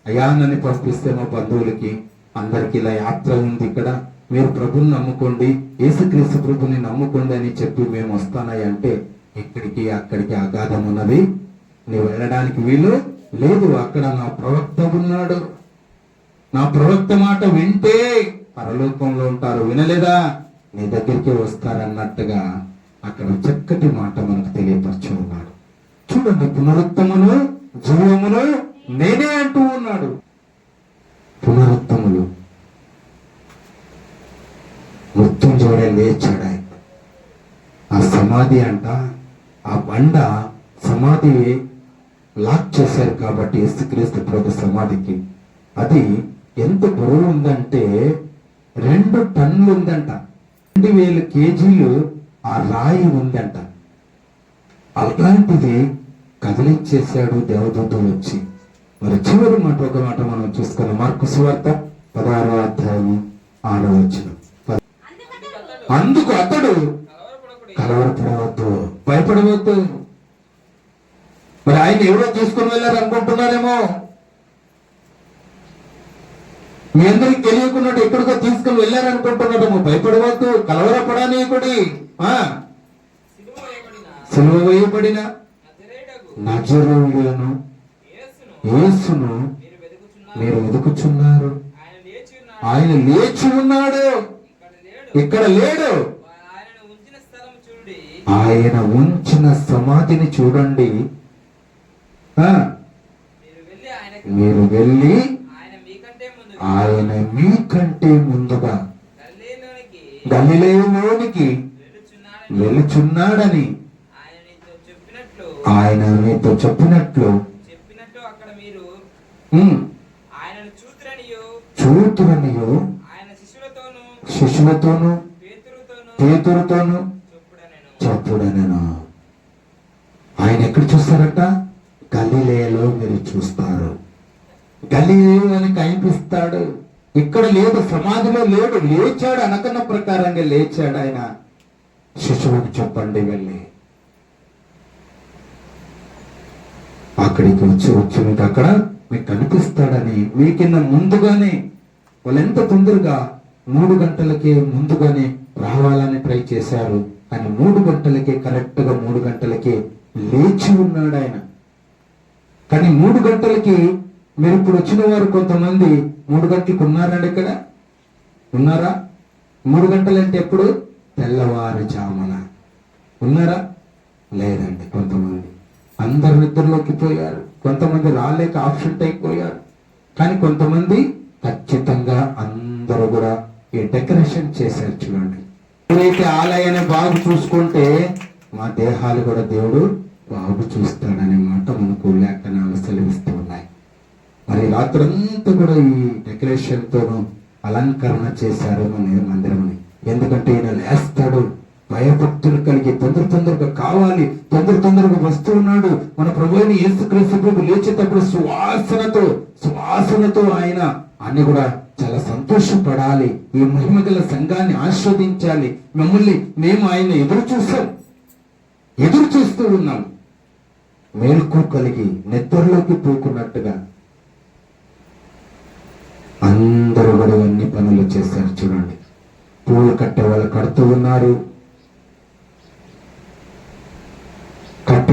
Speaker 1: అయ్యా నన్ను పంపిస్తే మా బంధువులకి అందరికి ఇలా యాత్ర ఉంది, ఇక్కడ మీరు ప్రభుని నమ్ముకోండి, యేసుక్రీస్తు ప్రభుని నమ్ముకోండి అని చెప్పి మేము వస్తానయ్యా అంటే, ఇక్కడికి అక్కడికి అగాధం ఉన్నది, నీవు వెళ్ళడానికి వీలు లేదు. అక్కడ నా ప్రవక్త ఉన్నాడు, నా ప్రవక్త మాట వింటే పరలోకంలో ఉంటారు, వినలేదా నీ దగ్గరికి వస్తారన్నట్టుగా అక్కడ చక్కటి మాట మనకు తెలియపరచు ఉన్నాడు. చూడండి, పునరుత్తమును జీవమును నేనే అంటూ ఉన్నాడు. పునరుత్తములు మృత్యుంజయుడే లేచాడు ఆయన. ఆ సమాధి అంట, ఆ బండ సమాధి లాక్ చేశారు కాబట్టి యేసుక్రీస్తు ప్రభు సమాధికి. అది ఎంత బరువు ఉందంటే 2 టన్నులు ఉందంట. 2000 కేజీలు ఆ రాయి ఉందంట. అలాంటిది కదిలించేశాడు దేవదూత వచ్చి. మరి చివరి మాట ఒక మాట మనం చూసుకున్నాం. మార్కు సువార్త 16వ అధ్యాయం 6వ వచనం. అందుకు అతడు కలవరపడవద్దు, భయపడవద్దు. మరి ఆయన ఎవరో తీసుకుని వెళ్ళారు అనుకుంటున్నారేమో, మీ అందరికి తెలియకున్నట్టు ఎక్కడికో తీసుకుని వెళ్ళారనుకుంటున్నారేమో. భయపడవద్దు, కలవరపడనీయకుడి. సిలువ వేయబడిన నజరేయుడైన యేసును మీరు వెతుకుచున్నారు. ఆయన లేచి ఉన్నాడు, ఇక్కడ లేడు. ఆయన ఉంచిన సమాధిని చూడండి. మీరు వెళ్ళి ఆయన మీకంటే ముందుగా గలిలయలోనికి వెళుచున్నాడని ఆయన మీతో చెప్పినట్లు చూతురనియో శిష్యులతోను పేతురుతోను చెప్పుడనెను. ఆయన ఎక్కడ చూస్తారట? గలిలయలో మీరు చూస్తారు. గలిలయలో అని కనిపిస్తాడు. ఇక్కడ లేదు, సమాధిలో లేడు, లేచాడు. అనకన్న ప్రకారంగా లేచాడు ఆయన. శిశువుకి చెప్పండి వెళ్ళి. అక్కడికి వచ్చి అక్కడ మీకు కనిపిస్తాడని మీకన్నా ముందుగానే వాళ్ళు ఎంత తొందరగా 3 గంటలకే ముందుగానే రావాలని ట్రై చేశారు. కానీ 3 గంటలకే కరెక్ట్గా 3 గంటలకే లేచి ఉన్నాడు ఆయన. కానీ 3 గంటలకి మీరు ఇప్పుడు వచ్చిన వారు కొంతమంది 3 గంటలకు ఉన్నారండి ఇక్కడ? ఉన్నారా? 3 గంటలంటే ఎప్పుడు? తెల్లవారుజామున ఉన్నారా? లేదండి. కొంతమంది అందరు నిద్రలోకి పోయారు, కొంతమంది రాలేక ఆబ్సెంట్ అయిపోయారు. కానీ కొంతమంది ఖచ్చితంగా అందరూ కూడా ఈ డెకరేషన్ చేశారు. చూడండి, ఎవరైతే ఆలయాన్ని బాగు చూసుకుంటే మా దేహాలు కూడా దేవుడు బాగు చూస్తాడనే మాట మనకు లేఖనాలు సెలవిస్తూ ఉన్నాయి. మరి రాత్రంతా కూడా ఈ డెకరేషన్ తోనూ అలంకరణ చేశారు మన మందిరమని. ఎందుకంటే ఈయన లేస్తాడు, భయభక్తులు కలిగి తొందరగా కావాలి, తొందరగా వస్తూ ఉన్నాడు. మన ప్రభువుని యేసుక్రీస్తు ప్రభు లేచేటప్పుడు సువాసనతో ఆయన అన్ని కూడా చాలా సంతోషపడాలి. ఈ మహిమగల సంఘాన్ని ఆస్వాదించాలి. మేము ఆయన ఎదురు చూస్తూ ఉన్నాం. మేల్కు కలిగి నిద్రలోకి పోకున్నట్టుగా అందరూ కూడా అన్ని పనులు చేశారు. చూడండి, పూలు కట్టే వాళ్ళు కడుతూ ఉన్నారు,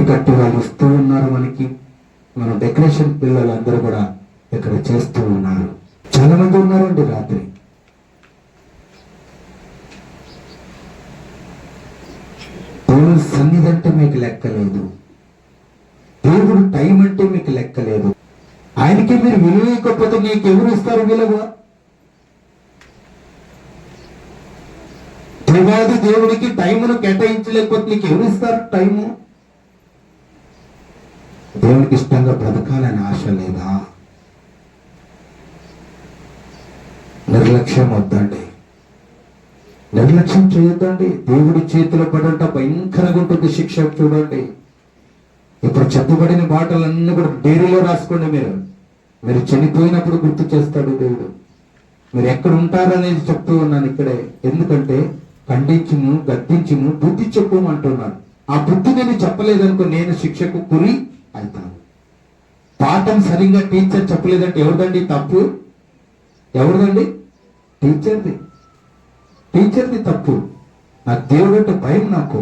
Speaker 1: కట్టి వాళ్ళు వస్తూ ఉన్నారు. మన డెకరేషన్ పిల్లలందరూ కూడా ఇక్కడ చేస్తూ ఉన్నారు. చాలా మంది ఉన్నారండి. రాత్రి దేవుని సన్నిధి అంటే మీకు లెక్కలేదు, దేవుడు టైం అంటే మీకు లెక్కలేదు. ఆయనకి మీరు విలువ ఇవ్వకపోతే నీకు ఎవరు ఇస్తారు విలువ? దేవాది దేవుడికి టైమును కేటాయించలేకపోతే నీకు ఎవరు ఇస్తారు టైము? దేవునికి ఇష్టంగా బ్రతకాలని ఆశ లేదా? నిర్లక్ష్యం వద్దండి, నిర్లక్ష్యం చేయొద్దండి. దేవుడి చేతిలో పడంట భయంకరంగా ఉంటుంది శిక్ష. చూడండి, ఇప్పుడు చెప్పబడిన మాటలన్నీ కూడా డైరీలో రాసుకోండి. మీరు చనిపోయినప్పుడు గుర్తు చేస్తాడు దేవుడు. మీరు ఎక్కడ ఉంటారనేది చెప్తూ ఉన్నాను ఇక్కడే. ఎందుకంటే ఖండించుము, గద్దించుము, బుద్ధి చెప్పుమంటున్నాడు. ఆ బుద్ధి నేను చెప్పలేదనుకో నేను శిక్షకు గురి అవుతాను. పాఠం సరిగ్గా టీచర్ చెప్పలేదంటే ఎవరిదండి తప్పు? ఎవరిదండి? టీచర్ది తప్పు. నాకు దేవుడు అంటే భయం. నాకు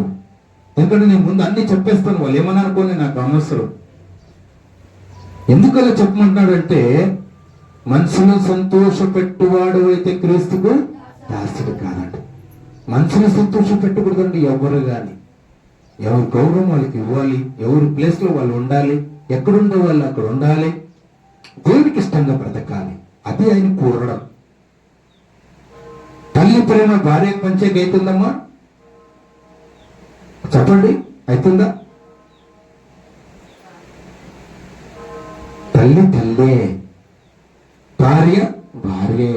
Speaker 1: ఎందుకంటే నేను ముందు అన్ని చెప్పేస్తాను, వాళ్ళు ఏమని అనుకోని నాకు అనవసరం. ఎందుకలా చెప్పమంటున్నాడు అంటే, మనసును సంతోషపెట్టువాడు అయితే క్రీస్తుకు దాసుడు కాదండి. మనసును సంతోషపెట్టకూడదండి ఎవరు కానీ. ఎవరి గౌరవం వాళ్ళకి ఇవ్వాలి, ఎవరి ప్లేస్లో వాళ్ళు ఉండాలి, ఎక్కడుండే వాళ్ళు అక్కడ ఉండాలి, దేవుడికి ఇష్టంగా బ్రతకాలి. అది ఆయన కోరడం. తల్లి ప్రేమ భార్యకు పంచేకి అవుతుందమ్మా? చెప్పండి, అవుతుందా? తల్లి తల్లే, భార్య భార్యే.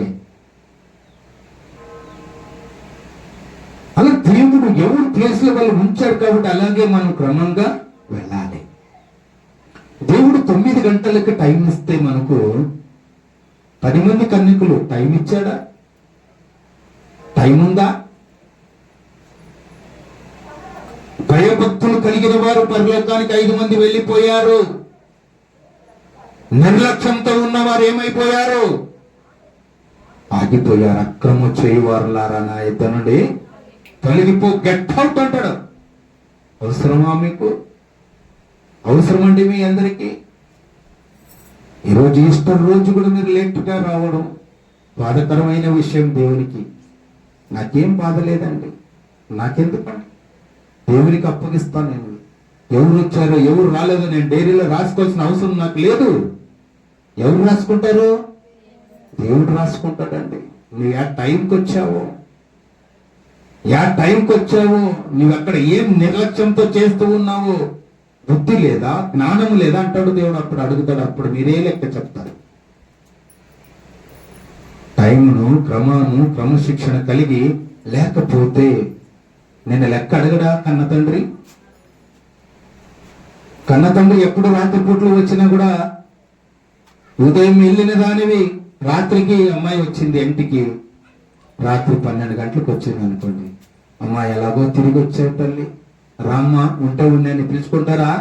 Speaker 1: అలా దేవుడు ఎవరు ప్లేస్ లో వాళ్ళు ఉంచాడు కాబట్టి అలాగే మనం క్రమంగా వెళ్ళాలి. దేవుడు 9 గంటలకు టైం ఇస్తే మనకు 10 మంది కన్యకులు టైం ఇచ్చాడా? టైం ఉందా? భయభక్తులు కలిగిన వారు పరలోకానికి 5 మంది వెళ్ళిపోయారు. నిర్లక్ష్యంతో ఉన్నవారు ఏమైపోయారు? ఆగిపోయారు. అక్రమ చేయవారులారా నా ఇద్దరు నుండి తొలగిపో, గెట్ అవుట్ అంటాడు. అవసరమా మీకు? అవసరమండి మీ అందరికీ? ఈరోజు ఈస్టర్ రోజు కూడా మీరు లేట్గా రావడం బాధకరమైన విషయం దేవునికి. నాకేం బాధ లేదండి, నాకెందుకండి? దేవునికి అప్పగిస్తాను నేను. ఎవరు వచ్చారో ఎవరు రాలేదో నేను డైరీలో రాసుకోవాల్సిన అవసరం నాకు లేదు. ఎవరు రాసుకుంటారు? దేవుడు రాసుకుంటాడండి. నువ్వు ఆ టైంకి వచ్చావు, నువ్వు అక్కడ ఏం నిర్లక్ష్యంతో చేస్తూ ఉన్నావు? బుద్ధి లేదా, జ్ఞానం లేదా అంటాడు దేవుడు. అప్పుడు అడుగుతాడు. అప్పుడు మీరే లెక్క చెప్తారు. టైమును, క్రమశిక్షణ కలిగి లేకపోతే నేను లెక్క అడగడా కన్న తండ్రి? కన్న తండ్రి ఎప్పుడు రాత్రిపూట్లు వచ్చినా కూడా ఉదయం వెళ్ళిన దానివి రాత్రికి అమ్మాయి వచ్చింది ఇంటికి, రాత్రి 12 గంటలకు వచ్చింది అనుకోండి, అమ్మాయి ఎలాగో తిరిగి వచ్చావు తల్లి, రామ్మ ఉంటే ఉండని పిలుచుకుంటారా?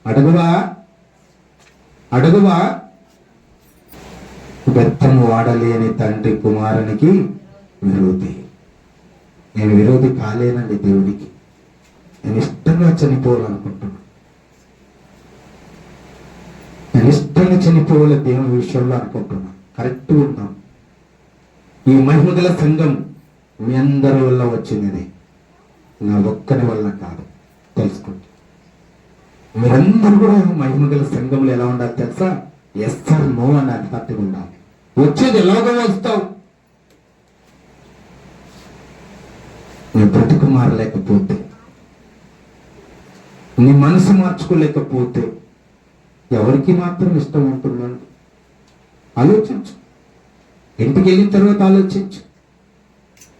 Speaker 1: అడగవా? అడుగువా? బెత్తము వాడలేని తండ్రి కుమారునికి విరోధి. నేను విరోధి కాలేనండి దేవుడికి. నేను ఇష్టంగా చనిపోవాలనుకుంటున్నాను. నేను ఇష్టంగా చనిపోవాలి దేవుని విషయంలో అనుకుంటున్నాను. కరెక్ట్గా ఉన్నాం. ఈ మహిమగల సంఘం మీ అందరి వల్ల వచ్చినది, నా ఒక్కని వల్ల కాదు. తెలుసుకోండి. మీరందరూ కూడా మహిమగల సంఘంలో ఎలా ఉండాలి తెలుసా? ఎస్ ఆర్ నో అని అర్థం ఉండాలి. వచ్చేది ఎలాగో వస్తావు. నీ బ్రతుకు మారలేకపోతే, నీ మనసు మార్చుకోలేకపోతే ఎవరికి మాత్రం ఇష్టం ఉంటుందండి? ఆలోచించు. ఇంటికి వెళ్ళిన తర్వాత ఆలోచించు.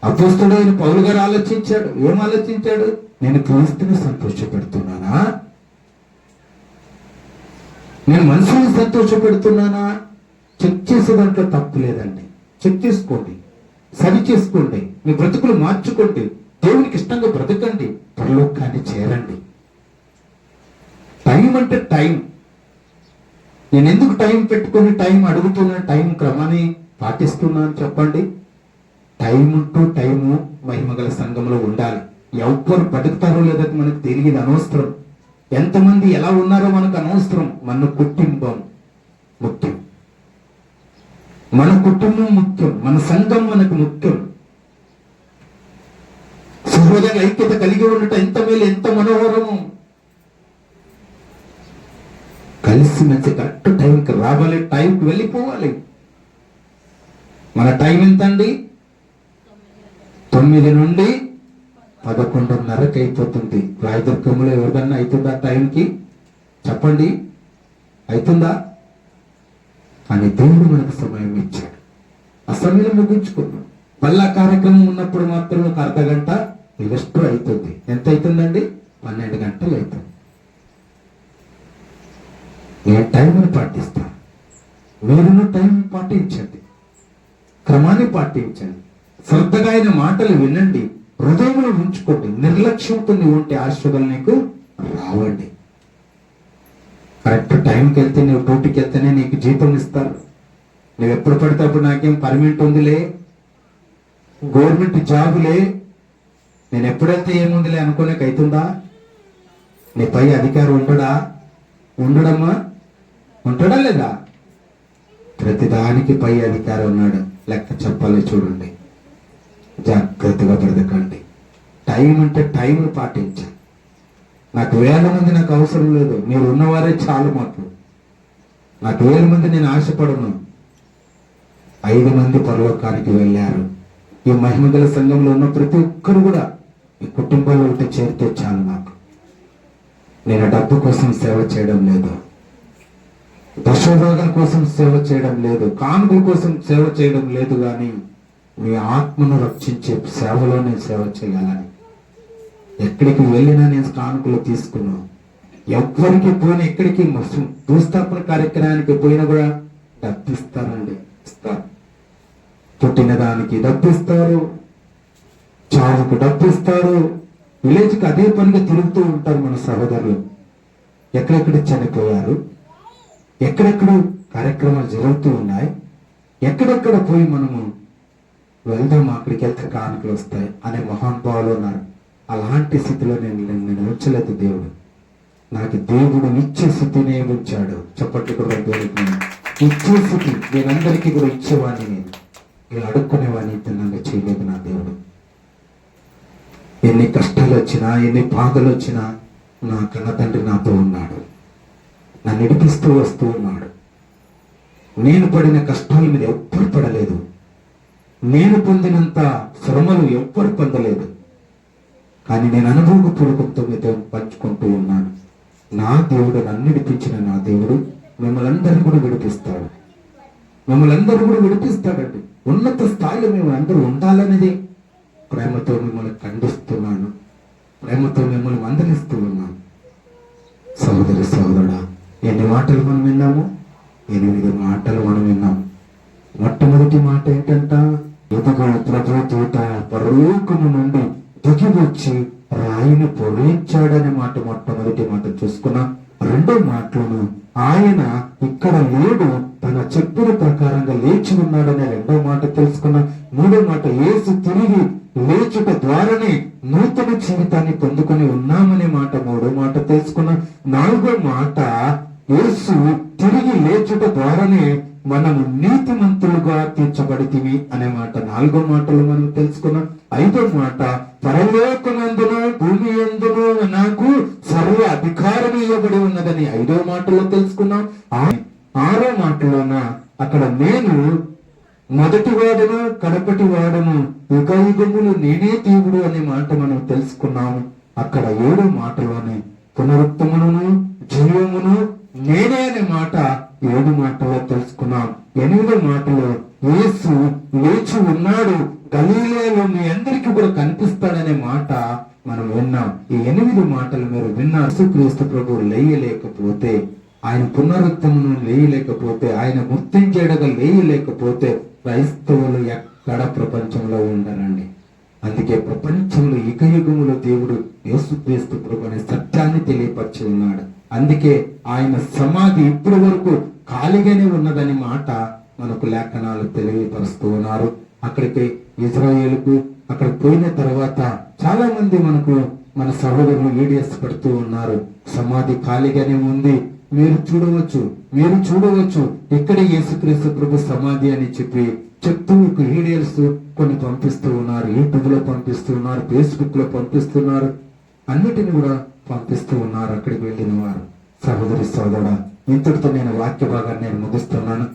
Speaker 1: అపోస్తలుడైన పౌలు గారు ఆలోచించాడు. ఏం ఆలోచించాడు? నేను క్రీస్తుని సంతోషపెడుతున్నానా? నేను మనుషుల్ని సంతోషపెడుతున్నానా? చెక్ చేసే దాంట్లో తప్పు లేదండి. చెక్ చేసుకోండి, సరి చేసుకోండి, మీ బ్రతుకులు మార్చుకోండి, దేవునికి ఇష్టంగా బ్రతకండి, పరలోకాన్ని చేరండి. టైం అంటే టైం. నేను ఎందుకు టైం పెట్టుకుని టైం అడుగుతున్నాను, టైం క్రమాన్ని పాటిస్తున్నాను చెప్పండి? టైం టు టైము మహిమగల సంఘంలో ఉండాలి. ఎవరు బతుకుతారో లేదో మనకు తెలియదు, అనవసరం. ఎంతమంది ఎలా ఉన్నారో మనకు అనవసరం. మన కుటుంబం ముఖ్యం, మన కుటుంబం ముఖ్యం, మన సంఘం మనకు ముఖ్యం. సహోదర ఐక్యత కలిగి ఉండటం ఎంత మేలు, ఎంత మనోహరము. కలిసి మంచి కరెక్ట్ టైంకి రావాలి, టైంకి వెళ్ళిపోవాలి. మన టైం ఎంత అండి? 9 నుండి 11:30కి అయిపోతుంది. రాయదుర్గంలో ఎవరిదన్నా అవుతుందా టైంకి? చెప్పండి, అవుతుందా? కానీ దేవుడు మనకు సమయం ఇచ్చాడు. ఆ సమయం ముగించుకున్నాం. మళ్ళా కార్యక్రమం ఉన్నప్పుడు మాత్రం ఒక అర్ధగంట రెస్ట్ అవుతుంది. ఎంత అవుతుందండి? 12 గంటలు అవుతుంది. నేను టైంని పాటిస్తాను, మీరును టైం పాటించండి, క్రమాన్ని పాటించండి. శ్రద్ధగా ఆయన మాటలు వినండి, హృదయంలో ఉంచుకోండి. నిర్లక్ష్యంతో నీవు ఉంటే ఆశీర్వాదాలు నీకు రావండి. కరెక్ట్ టైంకి వెళ్తే, నువ్వు డ్యూటీకి వెళ్తేనే నీకు జీతం ఇస్తారు. నువ్వు ఎప్పుడు పడితే అప్పుడు నాకేం పర్మనెంట్ ఉందిలే, గవర్నమెంట్ జాబులే, నేను ఎప్పుడైతే ఏముందిలే అనుకోలేక అవుతుందా? నీ పై అధికారి ఉండడా? ఉండడమ్మా, ఉంటాడా లేదా? ప్రతిదానికి పై అధికారి ఉన్నాడు. లెక్క చెప్పాలి, చూడండి. జాగ్రత్తగా బ్రతకండి. టైం అంటే టైంను పాటించాలి. నాకు 1000 మంది నాకు అవసరం లేదు, మీరు ఉన్నవారే చాలు మాకు. నాకు 1000 మంది నేను ఆశపడను. 5 మంది పరలోకానికి వెళ్ళారు. ఈ మహిమగల సంఘంలో ఉన్న ప్రతి ఒక్కరు కూడా ఈ కుటుంబంలో ఉంటే చేరితే చాలు నాకు. నేను డబ్బు కోసం సేవ చేయడం లేదు, దశభాగాల కోసం సేవ చేయడం లేదు, కానుకల కోసం సేవ చేయడం లేదు. కానీ మీ ఆత్మను రక్షించే సేవలో నేను సేవ చేయాలని. ఎక్కడికి వెళ్ళినా నేను కానుకలు తీసుకున్నాను. ఎవరికి పోయినా, ఎక్కడికి భూస్థాపన కార్యక్రమానికి పోయినా కూడా డబ్బిస్తారండి, ఇస్తారు. పుట్టిన దానికి డబ్బిస్తారు, చావుకు డబ్బిస్తారు. విలేజ్కి అదే పనిగా తిరుగుతూ ఉంటారు మన సహోదరులు. ఎక్కడెక్కడ చనిపోయారు, ఎక్కడెక్కడ కార్యక్రమాలు జరుగుతూ ఉన్నాయి, ఎక్కడెక్కడ పోయి మనము వెళ్దాం, అక్కడికి వెళ్తే కానుకలు వస్తాయి అనే మహానుభావులు ఉన్నారు. అలాంటి స్థితిలో నేను ఉంచలేదు. దేవుడు నాకు దేవుడు నిత్య స్థితినే ఉంచాడు. చెప్పట్టు కూడా దేవుడికి నిత్య స్థితి నేనందరికీ కూడా ఇచ్చేవాడిని. నేను ఇలా అడుక్కునేవాడిని, నన్ను చేయలేదు నా దేవుడు. ఎన్ని కష్టాలు వచ్చినా, ఎన్ని బాధలు వచ్చినా నా కన్న తండ్రి నాతో ఉన్నాడు, నన్ను నడిపిస్తూ వస్తూ ఉన్నాడు. నేను పడిన కష్టాల మీద ఎవ్వరు పడలేదు, నేను పొందినంత శ్రమలు ఎవ్వరు పొందలేదు. కానీ నేను అనుభవపూర్వకంతో మీతో పంచుకుంటూ ఉన్నాను. నా దేవుడు, నన్ను విడిపించిన నా దేవుడు మిమ్మల్ని అందరినీ కూడా విడిపిస్తాడు. మిమ్మల్ని అందరూ కూడా విడిపిస్తాడండి. ఉన్నత స్థాయిలో మేము అందరూ ఉండాలనేది ప్రేమతో మిమ్మల్ని ఖండిస్తున్నాను, ప్రేమతో మిమ్మల్ని మందలిస్తూ ఉన్నాను. సహోదరి సహోదరుడా, ఎన్ని మాటలు మనం విన్నాము? 8 మాటలు మనం విన్నాము. మొట్టమొదటి మాట ఏంటంట? ఎదుగో ప్రభు దూత పరలోకము నుండి దిగి వచ్చి రాయిని పొడిచాడనే మాట మొట్టమొదటి మాట చూసుకున్నాం. రెండో మాటలోను ఆయన ఇక్కడ లేడు, తన చెప్పిన ప్రకారంగా లేచి ఉన్నాడనే రెండో మాట తెలుసుకున్నాం. మూడో మాట యేసు తిరిగి లేచుట ద్వారానే నూతన జీవితాన్ని పొందుకొని ఉన్నామనే మాట మూడో మాట తెలుసుకున్నాం. నాలుగో మాట యేసు తిరిగి లేచుట ద్వారానే మనము నీతిమంతులుగా తీర్చబడితిమి అనే మాట నాలుగో మాటలు మనం తెలుసుకున్నాం. ఐదో మాట పరలోకమందును భూమి యందును నాకు సర్వ అధికారం ఇవ్వబడి ఉన్నదని ఐదో మాటలో తెలుసుకున్నాం. ఆరో మాటలోన అక్కడ నేను మొదటి వాడును కడపటి వాడును యుగ యుగములు నేనే దేవుడు అనే మాట మనం తెలుసుకున్నాము. అక్కడ ఏడో మాటలోనే పునరుత్తమును జీవమును నేనే అనే మాట 7 మాటలో తెలుసుకున్నాం. 8వ మాటలో యేసు లేచి ఉన్నాడు, గలీలయలో మీ అందరికీ కూడా కనిపిస్తాడనే మాట మనం విన్నాం. ఈ 8 మాటలు మీరు విన్నారు. యేసుక్రీస్తు ప్రభువు లేయలేకపోతే, ఆయన పునరుత్తమును లేయలేకపోతే, ఆయన గుర్తించేడగా లేయలేకపోతే క్రైస్తవులు ఎక్కడ ప్రపంచంలో ఉండరండి. అందుకే ప్రపంచంలో యుగయుగములో దేవుడు యేసుక్రీస్తు ప్రభు అనే సత్యాన్ని తెలియపరిచి ఉన్నాడు. అందుకే ఆయన సమాధి ఇప్పటి వరకు ఖాళీగానే ఉన్నదని మాట మనకు లేఖనాలు తెలియపరుస్తూ ఉన్నారు. అక్కడికి ఇజ్రాయేలుకు అక్కడ పోయిన తర్వాత చాలా మంది మనకు మన సహోదరులు వీడియోస్ పెడుతూ ఉన్నారు. సమాధి ఖాళీగానే ఉంది, మీరు చూడవచ్చు ఇక్కడ యేసుక్రీస్తు ప్రభు సమాధి అని చెప్తూ వీడియోస్ కొన్ని పంపిస్తూ ఉన్నారు. యూట్యూబ్ లో పంపిస్తూ ఉన్నారు, ఫేస్బుక్ లో పంపిస్తున్నారు, అన్నిటిని కూడా పంపిస్తూ ఉన్నారు అక్కడికి వెళ్ళిన వారు. సహోదరి సోదరుడా, ఇంతటితో నేను వాక్య భాగాన్ని ముగిస్తున్నాను.